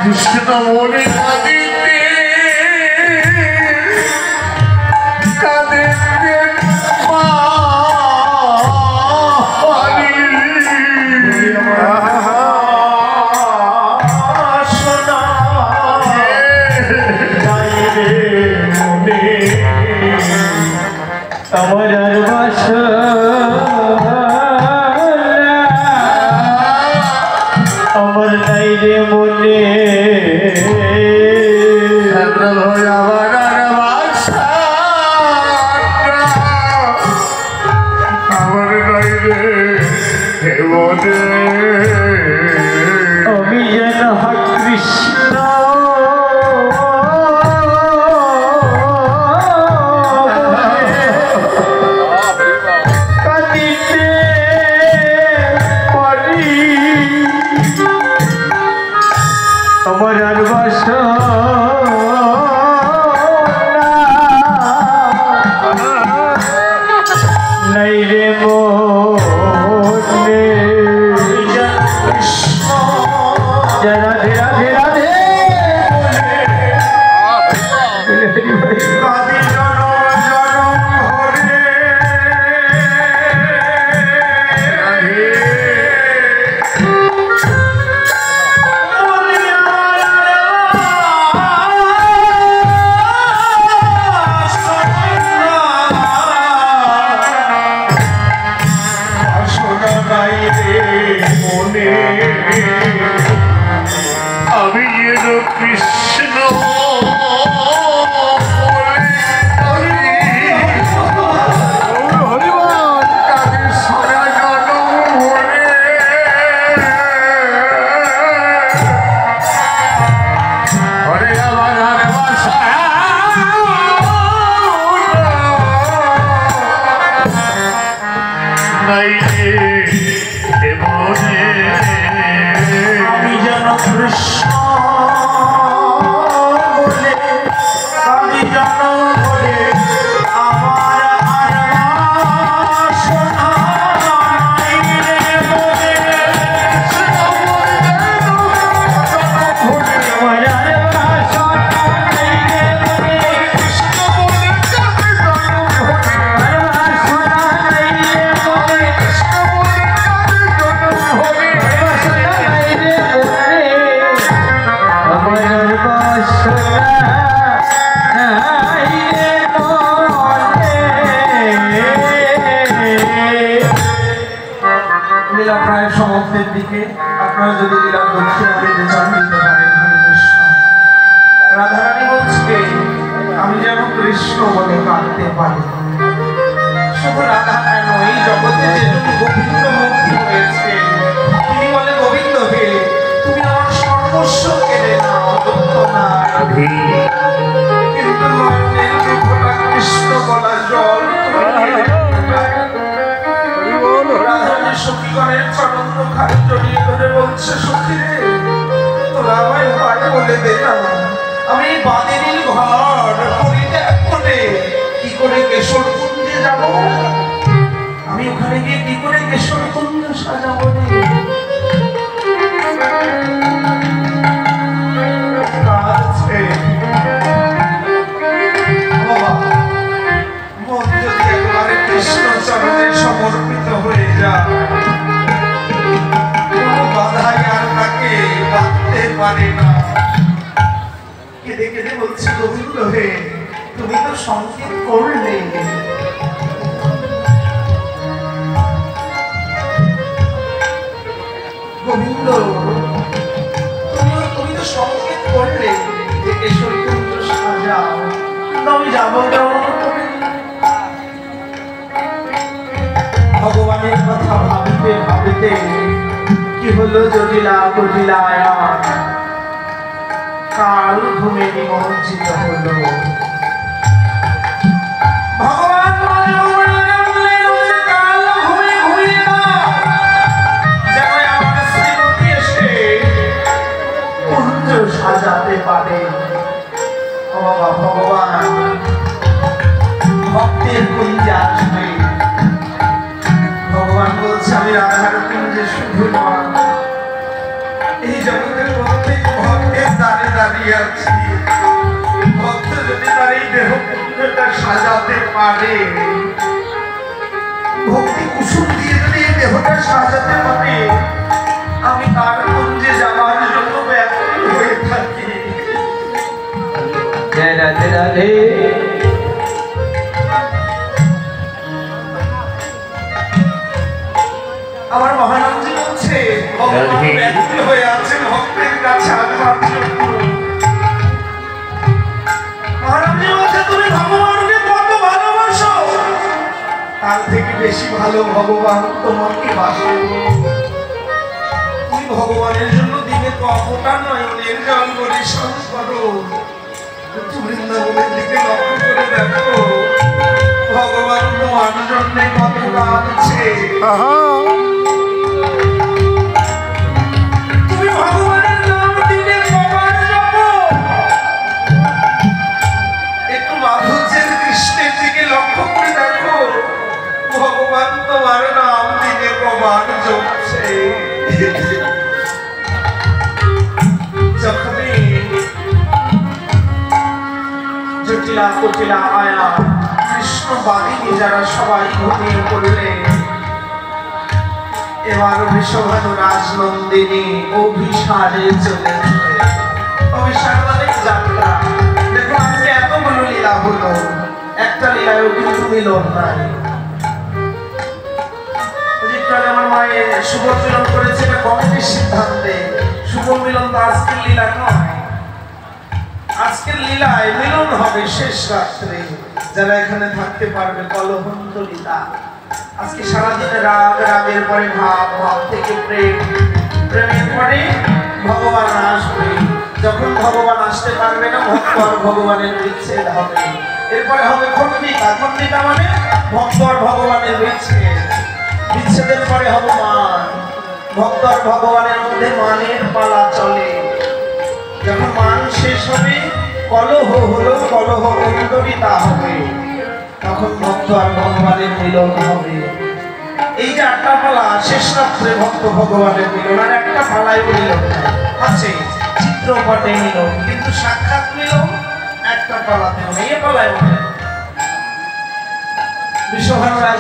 কৃষ্ণ মনে কাঁদিতে কাঁদিতে আমার আর বাসা আমার নাই রে মনে আমার আর বাসা আমার নাই রে মনে আমি যেন কৃষ্ণ আমার আর বাসা নাই রে মনে রাধে রাধে রাধে আমি যেন কৃষ্ণ তাদের সারা জনম ভরে হরে আমার আর বাসা নাই রে মনে আমি যেন কৃষ্ণ বলে আমি যেন বলে আমার আর বাসনা নাই রে মনে আমার আর বাসনা নাই রে মনে কৃষ্ণ বলে আর বাসনা নাই রে মনে কৃষ্ণ বলে বাসনা নাই রে মনে আমার আর বাসনা নাই রে মনে লীলা প্রায় সমাপ্তির দিকে আপনারা যদি লীলা দক্ষিণা দিতে চান দিতে পারেন হরে কৃষ্ণ রাধারানী বলছে আমি যেন কৃষ্ণ বলে কাঁদতে পারি শুধু রাধা কেন এই জগতে যেটুকু গোবিন্দ মুক্তি হয়েছে তিনি বলে গোবিন্দ হে তুমি আমার সর্বস্ব কেড়ে নাও দুঃখ না কিন্তু নয়নের দুঃখটা কৃষ্ণ বলা জল রাধারানী সখীগণের চরণ খালি জড়িয়ে ধরে বলছে সখী রে তোরা আমায় উপায় বলে দে না আমি বাদিনীর ঘর পরিত্যাগ করে কি করে কেশর কুঞ্জে যাব আমি ওখানে গিয়ে কি করে কেশর কুঞ্জ সাজাবো রে কাছে বাবা মন যদি একবারে কৃষ্ণ চরণে সমর্পিত হয়ে যায় কোনো বাধাই আর তাকে বাঁধতে পারে না কেঁদে কেঁদে বলছে গোবিন্দ হে তুমি তো সংকেত করলে গোবিন্দ তুমি তো সংকেত করলে যে কেশর কুঞ্জ সাজাও কিন্তু আমি যাবো কেমন করে ভগবানের কথা ভাবিতে ভাবিতে কি হলো জটিলা কটিলায় কাল ঘুমে নিমজ্জিত হলো ভগবান কাল ঘুমে ঘুমিয়ে যেন আমার শ্রীমতী এসে কুঞ্জ সাজাতে পারে ভগবান ভক্তের কুঞ্জে আসবে ভগবান বলছে আমি রাধার কুঞ্জে শুধু নয় এই জগতের প্রত্যেক ভক্তের ভক্তের দ্বারে দাঁড়িয়ে আছি। ভক্ত যদি তার এই দেহটা সাজাতে পারে, ভক্তি কুসুম দিয়ে যদি এই দেহটা সাজাতে পারে, আমি তার কুঞ্জে যাওয়ার জন্য ব্যাকুল হয়ে থাকি। রাধে রাধে। আমার মহারাজজি বলছে ভগবান ব্যাকুল হয়ে আছেন ভক্তের কাছে আসবার জন্য। মহারাজজি বলছে তুমি ভগবানকে কত ভালোবাসো, তার থেকে বেশি ভালো ভগবান তোমাকে বাসে। তুমি ভগবানের জন্য দিনে কতটা নয়নের জল পরিশ্রম করো, বৃন্দাবনের দিকে লক্ষ্য করে দেখো ভগবান তোমার জন্য কত কাঁদছে। তুমি ভগবানের নাম দিনে কবার জপো, একটু মাধুর্যের কৃষ্ণের দিকে লক্ষ্য করে দেখো ভগবান তোমার নাম দিনে কবার জপছে। যখনই জটিলা কুটিলা মায়া কৃষ্ণ বাদিনী যারা সবাই ঘুমিয়ে পড়লেন, এবার বৃষভানু রাজনন্দিনী অভিসারে চলে অভিসার মানে যাত্রা। দেখো আজকে এতগুলো লীলা হলো, একটা লীলায়ও কিন্তু মিলন নাই। আমার মায়ের শুভ মিলন করেছে এটা কমিটির সিদ্ধান্তে, শুভ মিলন তো আজকের লীলা নয়। আজকের লীলায় মিলন হবে শেষ রাত্রে, যারা এখানে থাকতে পারবে কলহন্ত লীলা। আজকে সারাদিনে রাগ, রাগের পরে ভাব, ভাব থেকে প্রেম, প্রেমের পরে ভগবান আসবে। যখন ভগবান আসতে পারবে না ভক্ত আর ভগবানের বিচ্ছেদ হবে। এরপরে হবে খণ্ডিতা, খণ্ডিতা মানে ভক্ত আর ভগবানের বিচ্ছেদ। বিচ্ছেদের পরে হবে মান, ভক্ত আর ভগবানের মধ্যে মানের পালা চলে। যখন মান শেষ হবে কলহ হলো, কলহ অন্তরিতা হবে, তখন ভক্ত আর ভগবানের মিলন হবে। এই যে আটটা পালা শেষ রাত্রে ভক্ত ভগবানের মিলন, আর একটা পালায় মিলন আছে, চিত্রপটে মিলন, কিন্তু সাক্ষাৎ মিলন একটা পালাতে হবে। এই পালায় বৃষভানু